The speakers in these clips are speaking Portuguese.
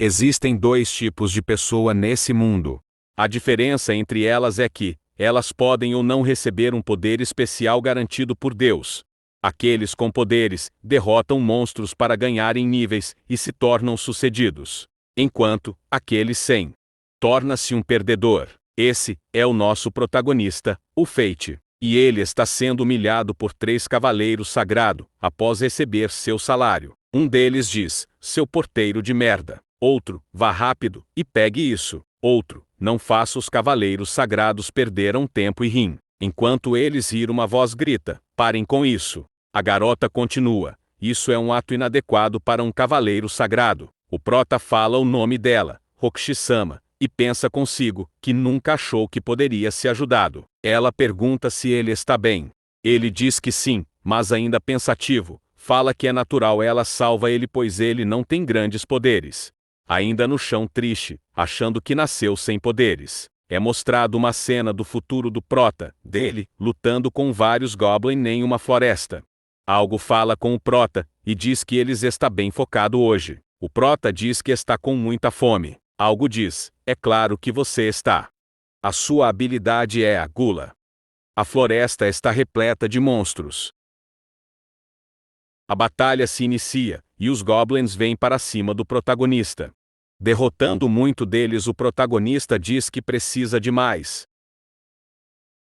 Existem dois tipos de pessoa nesse mundo. A diferença entre elas é que elas podem ou não receber um poder especial garantido por Deus. Aqueles com poderes derrotam monstros para ganharem níveis e se tornam sucedidos, enquanto aqueles sem torna-se um perdedor. Esse é o nosso protagonista, o Fate, e ele está sendo humilhado por 3 cavaleiros sagrados após receber seu salário. Um deles diz: seu porteiro de merda. Outro: vá rápido e pegue isso. Outro: não faça os cavaleiros sagrados perderam tempo e riem. Enquanto eles riem, uma voz grita: parem com isso. A garota continua: isso é um ato inadequado para um cavaleiro sagrado. O prota fala o nome dela, Rokushi-sama, e pensa consigo que nunca achou que poderia ser ajudado. Ela pergunta se ele está bem. Ele diz que sim, mas ainda pensativo, fala que é natural. Ela salva ele pois ele não tem grandes poderes. Ainda no chão triste, achando que nasceu sem poderes, é mostrado uma cena do futuro do prota, dele, lutando com vários goblins em uma floresta. Algo fala com o prota, e diz que ele está bem focado hoje. O prota diz que está com muita fome. Algo diz: é claro que você está. A sua habilidade é a gula. A floresta está repleta de monstros. A batalha se inicia, e os goblins vêm para cima do protagonista. Derrotando muito deles, o protagonista diz que precisa de mais.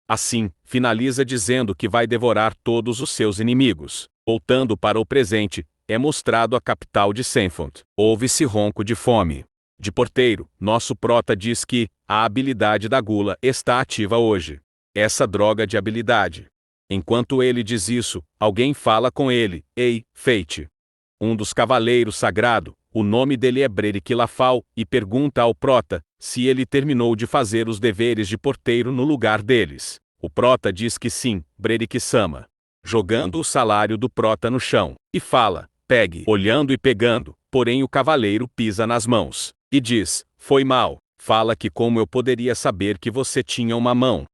Assim, finaliza dizendo que vai devorar todos os seus inimigos. Voltando para o presente, é mostrado a capital de Senfont. Ouve-se ronco de fome. De porteiro, nosso prota diz que a habilidade da gula está ativa hoje. Essa droga de habilidade. Enquanto ele diz isso, alguém fala com ele: ei, Fate. Um dos cavaleiros sagrado, o nome dele é Brerick Lafal, e pergunta ao prota se ele terminou de fazer os deveres de porteiro no lugar deles. O prota diz que sim, Brerick-sama. Jogando o salário do prota no chão, e fala: pegue. Olhando e pegando, porém o cavaleiro pisa nas mãos, e diz: foi mal. Fala que como eu poderia saber que você tinha uma mão.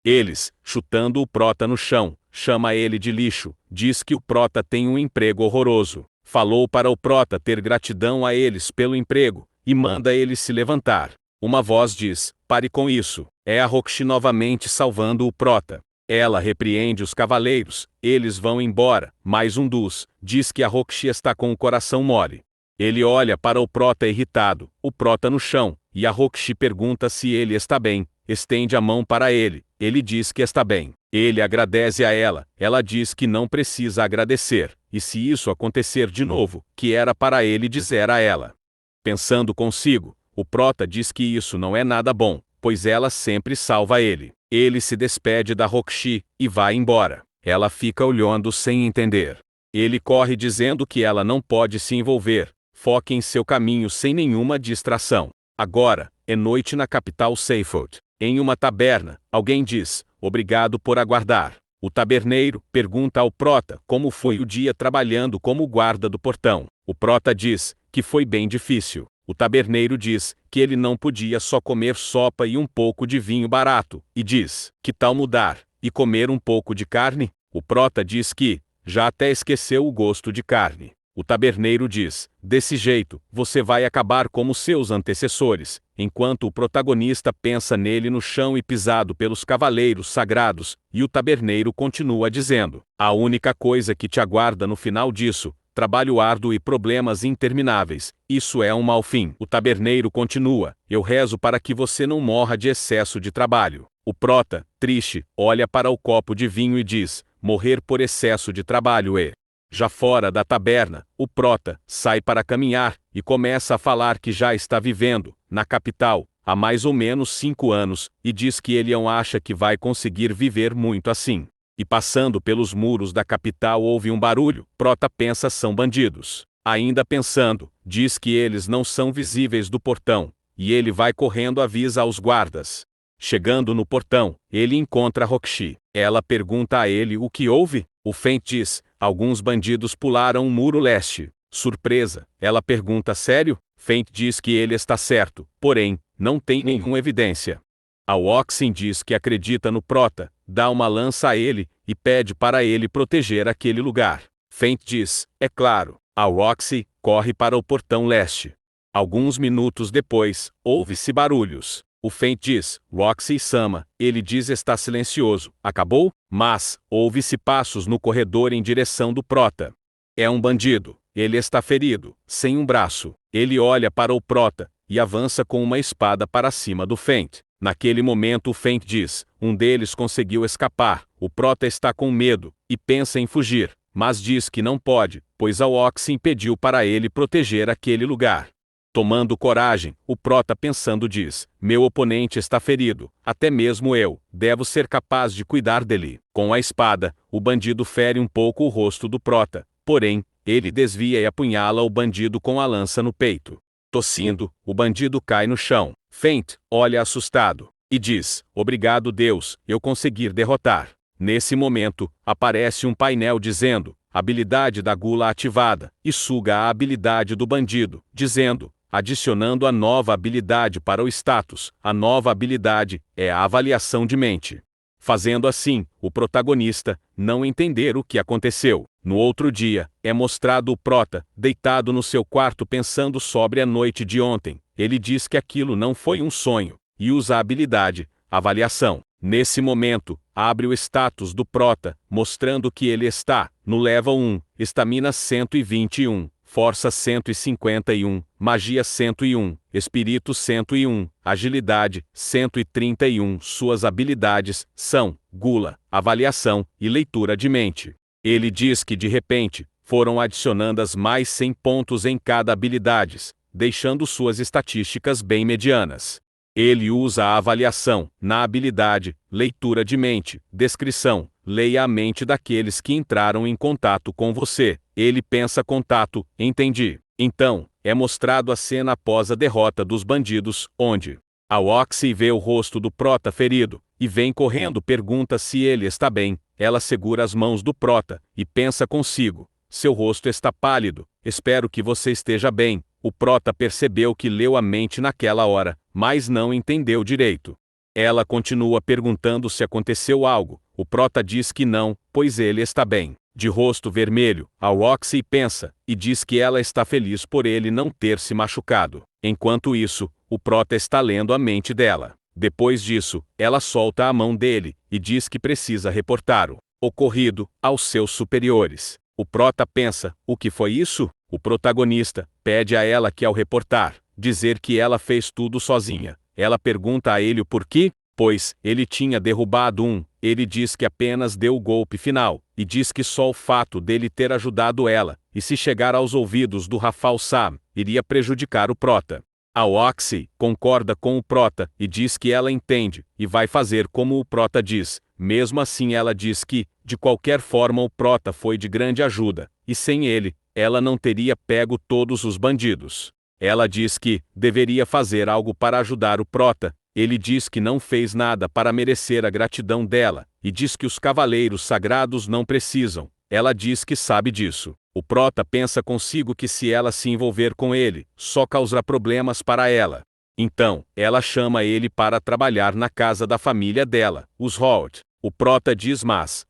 Eles, chutando o prota no chão, chama ele de lixo, diz que o prota tem um emprego horroroso. Falou para o prota ter gratidão a eles pelo emprego, e manda ele se levantar. Uma voz diz: pare com isso. É a Rokushi novamente salvando o prota. Ela repreende os cavaleiros, eles vão embora, mas um dos diz que a Rokushi está com o coração mole. Ele olha para o prota irritado, o prota no chão, e a Rokushi pergunta se ele está bem, estende a mão para ele diz que está bem. Ele agradece a ela diz que não precisa agradecer, e se isso acontecer de novo, que era para ele dizer a ela. Pensando consigo, o prota diz que isso não é nada bom, pois ela sempre salva ele. Ele se despede da Rokushi, e vai embora. Ela fica olhando sem entender. Ele corre dizendo que ela não pode se envolver, foque em seu caminho sem nenhuma distração. Agora, é noite na capital Seyfold. Em uma taberna, alguém diz: obrigado por aguardar. O taberneiro pergunta ao prota como foi o dia trabalhando como guarda do portão. O prota diz que foi bem difícil. O taberneiro diz que ele não podia só comer sopa e um pouco de vinho barato, e diz: que tal mudar e comer um pouco de carne? O prota diz que já até esqueceu o gosto de carne. O taberneiro diz: desse jeito, você vai acabar como seus antecessores. Enquanto o protagonista pensa nele no chão e pisado pelos cavaleiros sagrados, e o taberneiro continua dizendo: a única coisa que te aguarda no final disso, trabalho árduo e problemas intermináveis, isso é um mau fim. O taberneiro continua: eu rezo para que você não morra de excesso de trabalho. O prota, triste, olha para o copo de vinho e diz: morrer por excesso de trabalho e... Já fora da taberna, o prota sai para caminhar, e começa a falar que já está vivendo na capital há mais ou menos 5 anos, e diz que ele não acha que vai conseguir viver muito assim. E passando pelos muros da capital ouve um barulho, prota pensa são bandidos. Ainda pensando, diz que eles não são visíveis do portão, e ele vai correndo avisa aos guardas. Chegando no portão, ele encontra Rokushi. Ela pergunta a ele o que houve. O Fate diz: alguns bandidos pularam o muro leste. Surpresa, ela pergunta: sério? Fate diz que ele está certo, porém, não tem nenhuma evidência. A Oxen diz que acredita no prota, dá uma lança a ele, e pede para ele proteger aquele lugar. Fate diz: é claro. A Roxy corre para o portão leste. Alguns minutos depois, ouve-se barulhos. O Fent diz, Roxy-sama, ele diz está silencioso, acabou? Mas, ouve-se passos no corredor em direção do Prota. É um bandido, ele está ferido, sem um braço. Ele olha para o Prota, e avança com uma espada para cima do Fent. Naquele momento o Fent diz, um deles conseguiu escapar, o Prota está com medo, e pensa em fugir, mas diz que não pode, pois a Oxy impediu para ele proteger aquele lugar. Tomando coragem, o Prota pensando diz, meu oponente está ferido, até mesmo eu, devo ser capaz de cuidar dele. Com a espada, o bandido fere um pouco o rosto do Prota, porém, ele desvia e apunhala o bandido com a lança no peito. Tossindo, o bandido cai no chão. Fent olha assustado, e diz, obrigado Deus, eu consegui derrotar. Nesse momento, aparece um painel dizendo, habilidade da gula ativada, e suga a habilidade do bandido, dizendo, adicionando a nova habilidade para o status, a nova habilidade é a avaliação de mente. Fazendo assim, o protagonista não entender o que aconteceu. No outro dia, é mostrado o Prota, deitado no seu quarto pensando sobre a noite de ontem. Ele diz que aquilo não foi um sonho, e usa a habilidade, avaliação. Nesse momento, abre o status do Prota, mostrando que ele está no level 1, estamina 121. Força 151, Magia 101, Espírito 101, Agilidade 131. Suas habilidades são Gula, Avaliação e Leitura de Mente. Ele diz que de repente, foram adicionadas mais 100 pontos em cada habilidade, deixando suas estatísticas bem medianas. Ele usa a avaliação na habilidade, leitura de mente, descrição, leia a mente daqueles que entraram em contato com você. Ele pensa contato, entendi. Então, é mostrado a cena após a derrota dos bandidos, onde a Oxy vê o rosto do Prota ferido, e vem correndo pergunta se ele está bem. Ela segura as mãos do Prota, e pensa consigo, seu rosto está pálido, espero que você esteja bem. O Prota percebeu que leu a mente naquela hora, mas não entendeu direito. Ela continua perguntando se aconteceu algo. O Prota diz que não, pois ele está bem. De rosto vermelho, a Oxy pensa, e diz que ela está feliz por ele não ter se machucado. Enquanto isso, o Prota está lendo a mente dela. Depois disso, ela solta a mão dele, e diz que precisa reportar o ocorrido aos seus superiores. O Prota pensa, o que foi isso? O protagonista pede a ela que ao reportar, dizer que ela fez tudo sozinha. Ela pergunta a ele o porquê, pois ele tinha derrubado um. Ele diz que apenas deu o golpe final, e diz que só o fato dele ter ajudado ela, e se chegar aos ouvidos do Rafal Sam, iria prejudicar o Prota. A Oxy concorda com o Prota, e diz que ela entende, e vai fazer como o Prota diz. Mesmo assim ela diz que, de qualquer forma o Prota foi de grande ajuda, e sem ele, ela não teria pego todos os bandidos. Ela diz que deveria fazer algo para ajudar o Prota. Ele diz que não fez nada para merecer a gratidão dela, e diz que os cavaleiros sagrados não precisam. Ela diz que sabe disso. O Prota pensa consigo que se ela se envolver com ele, só causará problemas para ela. Então, ela chama ele para trabalhar na casa da família dela, os Holt. O Prota diz mas,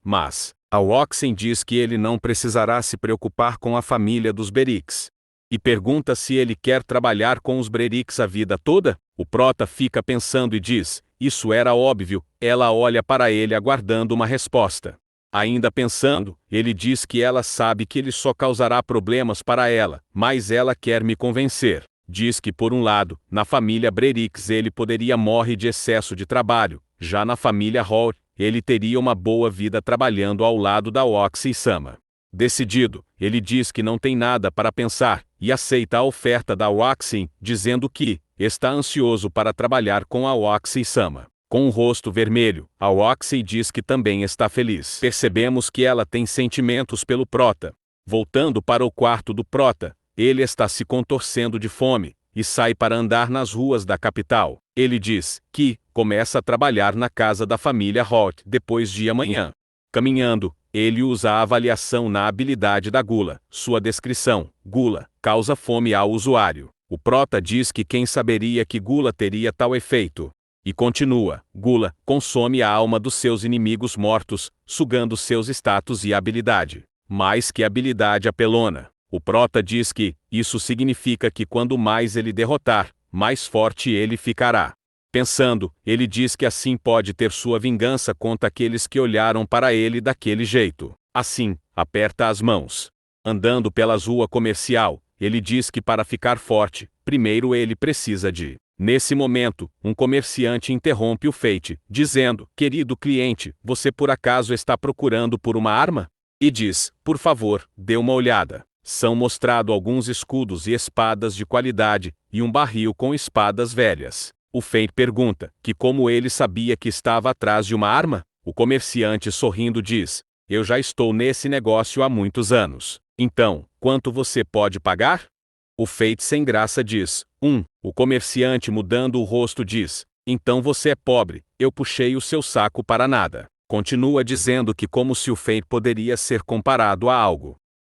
a Oxen diz que ele não precisará se preocupar com a família dos Berix. E pergunta se ele quer trabalhar com os Berix a vida toda? O Prota fica pensando e diz, isso era óbvio. Ela olha para ele aguardando uma resposta. Ainda pensando, ele diz que ela sabe que ele só causará problemas para ela, mas ela quer me convencer. Diz que por um lado, na família Berix ele poderia morrer de excesso de trabalho, já na família Holt, ele teria uma boa vida trabalhando ao lado da Oxy-sama. Decidido, ele diz que não tem nada para pensar, e aceita a oferta da Oxy, dizendo que está ansioso para trabalhar com a Oxy-sama. Com o rosto vermelho, a Oxy diz que também está feliz. Percebemos que ela tem sentimentos pelo Prota. Voltando para o quarto do Prota, ele está se contorcendo de fome, e sai para andar nas ruas da capital. Ele diz que começa a trabalhar na casa da família Holt depois de amanhã. Caminhando, ele usa a avaliação na habilidade da gula. Sua descrição: gula causa fome ao usuário. O Prota diz que quem saberia que gula teria tal efeito. E continua: gula consome a alma dos seus inimigos mortos, sugando seus status e habilidade. Mais que habilidade apelona. O prota diz que isso significa que quando mais ele derrotar, mais forte ele ficará. Pensando, ele diz que assim pode ter sua vingança contra aqueles que olharam para ele daquele jeito. Assim, aperta as mãos. Andando pelas ruas comercial, ele diz que para ficar forte, primeiro ele precisa de. Nesse momento, um comerciante interrompe o Fate, dizendo: querido cliente, você por acaso está procurando por uma arma? E diz: por favor, dê uma olhada. São mostrados alguns escudos e espadas de qualidade, e um barril com espadas velhas. O Fate pergunta que como ele sabia que estava atrás de uma arma? O comerciante sorrindo diz: eu já estou nesse negócio há muitos anos. Então, quanto você pode pagar? O Fate sem graça diz: O comerciante mudando o rosto diz: então você é pobre, eu puxei o seu saco para nada. Continua dizendo que como se o Fate poderia ser comparado a algo.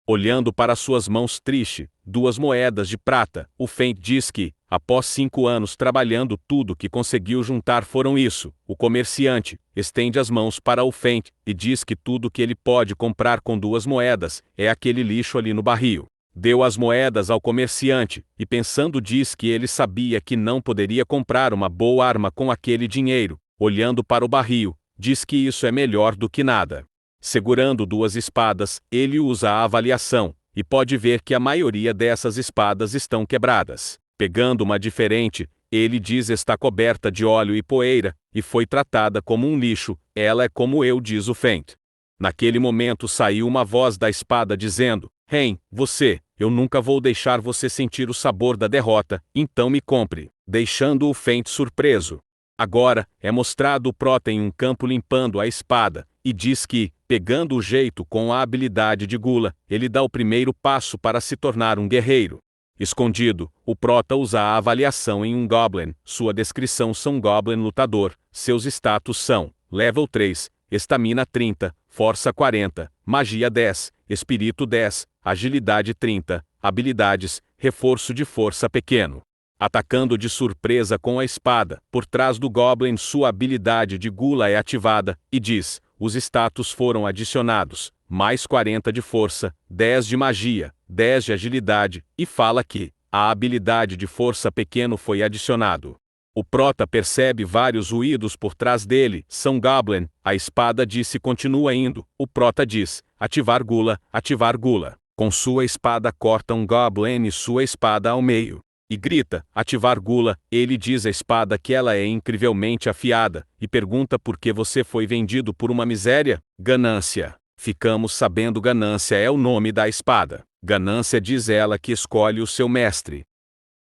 Olhando para suas mãos triste, 2 moedas de prata, o Fate diz que, após 5 anos trabalhando tudo que conseguiu juntar foram isso. O comerciante estende as mãos para o Fate e diz que tudo que ele pode comprar com 2 moedas é aquele lixo ali no barril. Deu as moedas ao comerciante, e pensando diz que ele sabia que não poderia comprar uma boa arma com aquele dinheiro. Olhando para o barril, diz que isso é melhor do que nada. Segurando 2 espadas, ele usa a avaliação, e pode ver que a maioria dessas espadas estão quebradas. Pegando uma diferente, ele diz está coberta de óleo e poeira, e foi tratada como um lixo, ela é como eu diz o Fate. Naquele momento saiu uma voz da espada dizendo: Hein, você, eu nunca vou deixar você sentir o sabor da derrota, então me compre, deixando o Fate surpreso. Agora, é mostrado o prota em um campo limpando a espada, e diz que, pegando o jeito com a habilidade de Gula, ele dá o primeiro passo para se tornar um guerreiro. Escondido, o prota usa a avaliação em um Goblin, sua descrição são Goblin lutador, seus status são, Level 3, Estamina 30, Força 40, Magia 10, Espírito 10, Agilidade 30, Habilidades, Reforço de força pequeno. Atacando de surpresa com a espada, por trás do Goblin sua habilidade de Gula é ativada, e diz: os status foram adicionados, mais 40 de força, 10 de magia, 10 de agilidade, e fala que a habilidade de força pequeno foi adicionado. O prota percebe vários ruídos por trás dele, são Goblin, a espada diz e continua indo, o prota diz: ativar Gula, com sua espada corta um Goblin e sua espada ao meio. E grita, ativar Gula, ele diz à espada que ela é incrivelmente afiada, e pergunta por que você foi vendido por uma miséria? Ganância. Ficamos sabendo ganância é o nome da espada. Ganância diz ela que escolhe o seu mestre.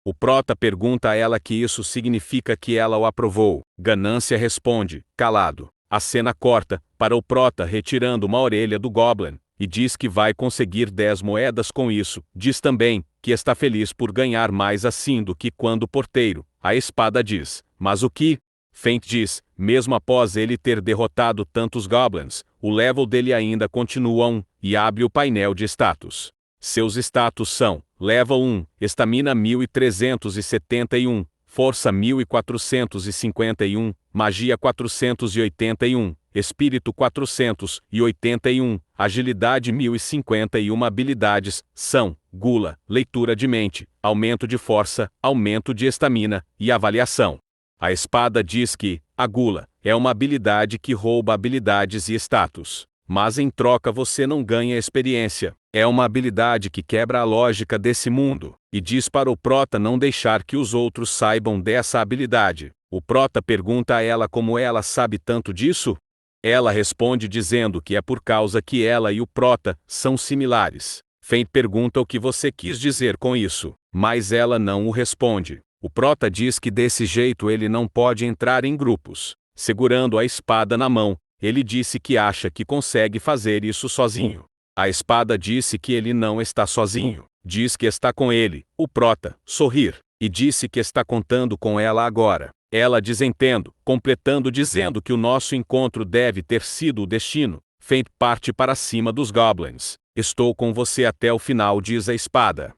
O prota pergunta a ela que isso significa que ela o aprovou. Ganância responde, calado. A cena corta, para o prota retirando uma orelha do Goblin, e diz que vai conseguir 10 moedas com isso. Diz também que está feliz por ganhar mais assim do que quando o porteiro. A espada diz: mas o que? Fate diz: mesmo após ele ter derrotado tantos Goblins, o level dele ainda continua 1, e abre o painel de status. Seus status são: Level 1, Estamina 1371, Força 1451, Magia 481, Espírito 481, Agilidade 1051. Habilidades são: Gula, leitura de mente, aumento de força, aumento de estamina, e avaliação. A espada diz que a Gula é uma habilidade que rouba habilidades e status, mas em troca você não ganha experiência. É uma habilidade que quebra a lógica desse mundo, e diz para o prota não deixar que os outros saibam dessa habilidade. O prota pergunta a ela como ela sabe tanto disso? Ela responde dizendo que é por causa que ela e o prota são similares. Fate pergunta o que você quis dizer com isso, mas ela não o responde. O prota diz que desse jeito ele não pode entrar em grupos. Segurando a espada na mão, ele disse que acha que consegue fazer isso sozinho. A espada disse que ele não está sozinho. Diz que está com ele, o prota, sorrir, e disse que está contando com ela agora. Ela desentendo, completando dizendo que o nosso encontro deve ter sido o destino. Fate parte para cima dos Goblins. Estou com você até o final, diz a espada.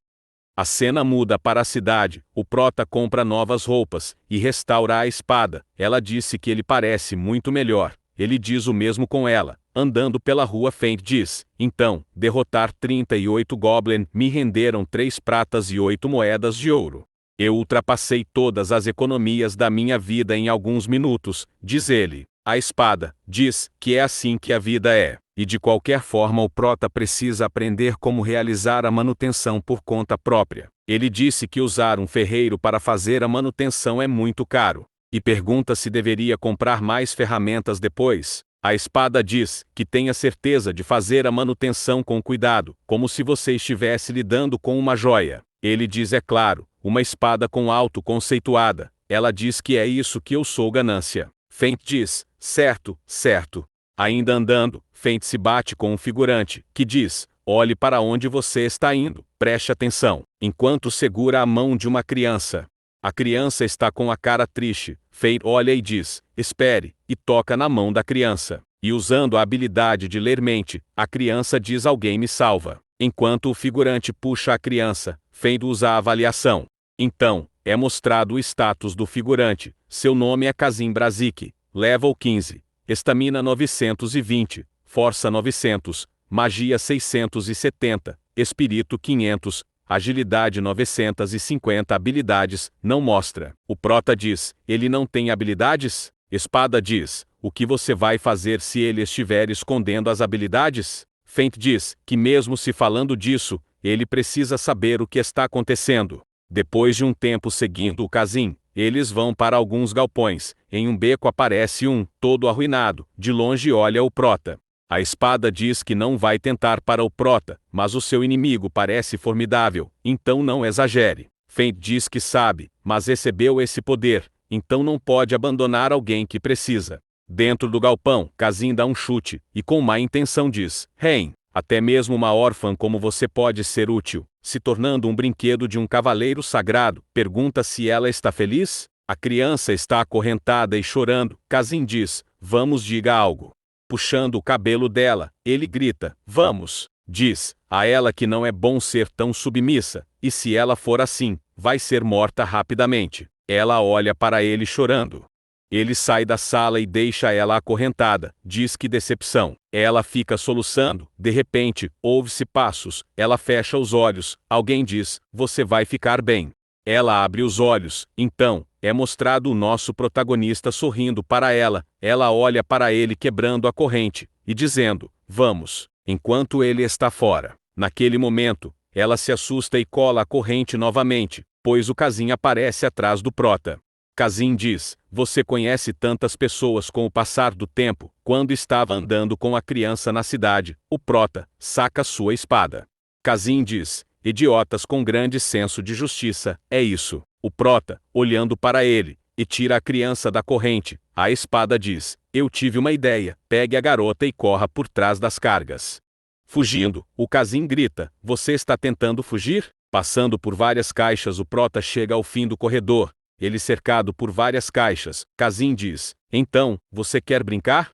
A cena muda para a cidade, o prota compra novas roupas, e restaura a espada. Ela disse que ele parece muito melhor, ele diz o mesmo com ela. Andando pela rua, Feint diz: então, derrotar 38 Goblin me renderam 3 pratas e 8 moedas de ouro. Eu ultrapassei todas as economias da minha vida em alguns minutos, diz ele. A espada diz que é assim que a vida é, e de qualquer forma o prota precisa aprender como realizar a manutenção por conta própria. Ele disse que usar um ferreiro para fazer a manutenção é muito caro, e pergunta se deveria comprar mais ferramentas depois. A espada diz que tenha certeza de fazer a manutenção com cuidado, como se você estivesse lidando com uma joia. Ele diz, é claro, uma espada com alto conceituada. Ela diz que é isso que eu sou, ganância. Feint diz: certo, certo. Ainda andando, Feint se bate com um figurante, que diz: olhe para onde você está indo, preste atenção, enquanto segura a mão de uma criança. A criança está com a cara triste. Feint olha e diz: espere, e toca na mão da criança. E usando a habilidade de ler mente, a criança diz: alguém me salva. Enquanto o figurante puxa a criança, Feint usa a avaliação. Então, é mostrado o status do figurante. Seu nome é Kazim Brazik, level 15, estamina 920, força 900, magia 670, espírito 500, agilidade 950. Habilidades, não mostra. O prota diz: ele não tem habilidades? Espada diz: o que você vai fazer se ele estiver escondendo as habilidades? Feint diz que mesmo se falando disso, ele precisa saber o que está acontecendo. Depois de um tempo seguindo o Kazim, eles vão para alguns galpões. Em um beco aparece um, todo arruinado, de longe olha o prota. A espada diz que não vai tentar para o prota, mas o seu inimigo parece formidável, então não exagere. Feint diz que sabe, mas recebeu esse poder, então não pode abandonar alguém que precisa. Dentro do galpão, Kazim dá um chute, e com má intenção diz: Hein, até mesmo uma órfã como você pode ser útil. Se tornando um brinquedo de um cavaleiro sagrado, pergunta se ela está feliz? A criança está acorrentada e chorando. Kazim diz: vamos, diga algo. Puxando o cabelo dela, ele grita: vamos. Diz a ela que não é bom ser tão submissa, e se ela for assim, vai ser morta rapidamente. Ela olha para ele chorando. Ele sai da sala e deixa ela acorrentada. Diz que decepção. Ela fica soluçando. De repente, ouve-se passos. Ela fecha os olhos. Alguém diz: você vai ficar bem. Ela abre os olhos. Então, é mostrado o nosso protagonista sorrindo para ela. Ela olha para ele quebrando a corrente e dizendo: vamos, enquanto ele está fora. Naquele momento, ela se assusta e cola a corrente novamente, pois o Kazim aparece atrás do prota. Kazim diz: você conhece tantas pessoas com o passar do tempo. Quando estava andando com a criança na cidade, o prota saca sua espada. Kazim diz: idiotas com grande senso de justiça, é isso. O prota, olhando para ele, e tira a criança da corrente. A espada diz: eu tive uma ideia, pegue a garota e corra por trás das cargas. Fugindo, o Kazim grita: você está tentando fugir? Passando por várias caixas, o prota chega ao fim do corredor. Ele cercado por várias caixas. Kazim diz: então, você quer brincar?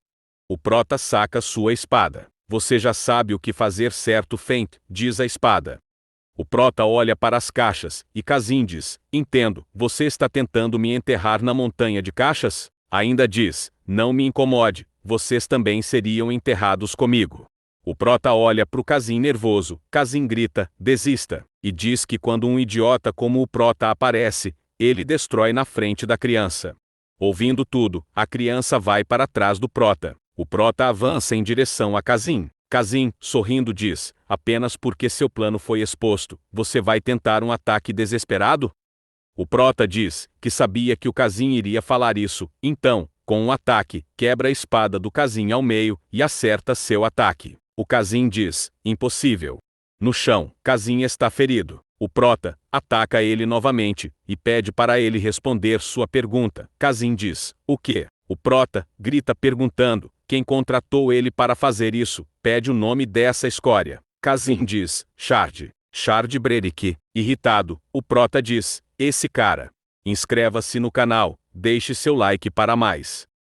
O prota saca sua espada. Você já sabe o que fazer, certo, Feint? Diz a espada. O prota olha para as caixas, e Kazim diz: entendo, você está tentando me enterrar na montanha de caixas? Ainda diz: não me incomode, vocês também seriam enterrados comigo. O prota olha para o Kazim nervoso. Kazim grita: desista, e diz que quando um idiota como o prota aparece, ele destrói na frente da criança. Ouvindo tudo, a criança vai para trás do prota. O prota avança em direção a Kazim. Kazim, sorrindo, diz: apenas porque seu plano foi exposto, você vai tentar um ataque desesperado? O prota diz que sabia que o Kazim iria falar isso, então, com um ataque, quebra a espada do Kazim ao meio e acerta seu ataque. O Kazim diz: impossível. No chão, Kazim está ferido. O prota ataca ele novamente e pede para ele responder sua pergunta. Kazim diz: o quê? O prota grita perguntando: quem contratou ele para fazer isso? Pede o nome dessa escória. Kazim diz: Shard Brerik. Irritado, o prota diz: esse cara. Inscreva-se no canal, deixe seu like para mais.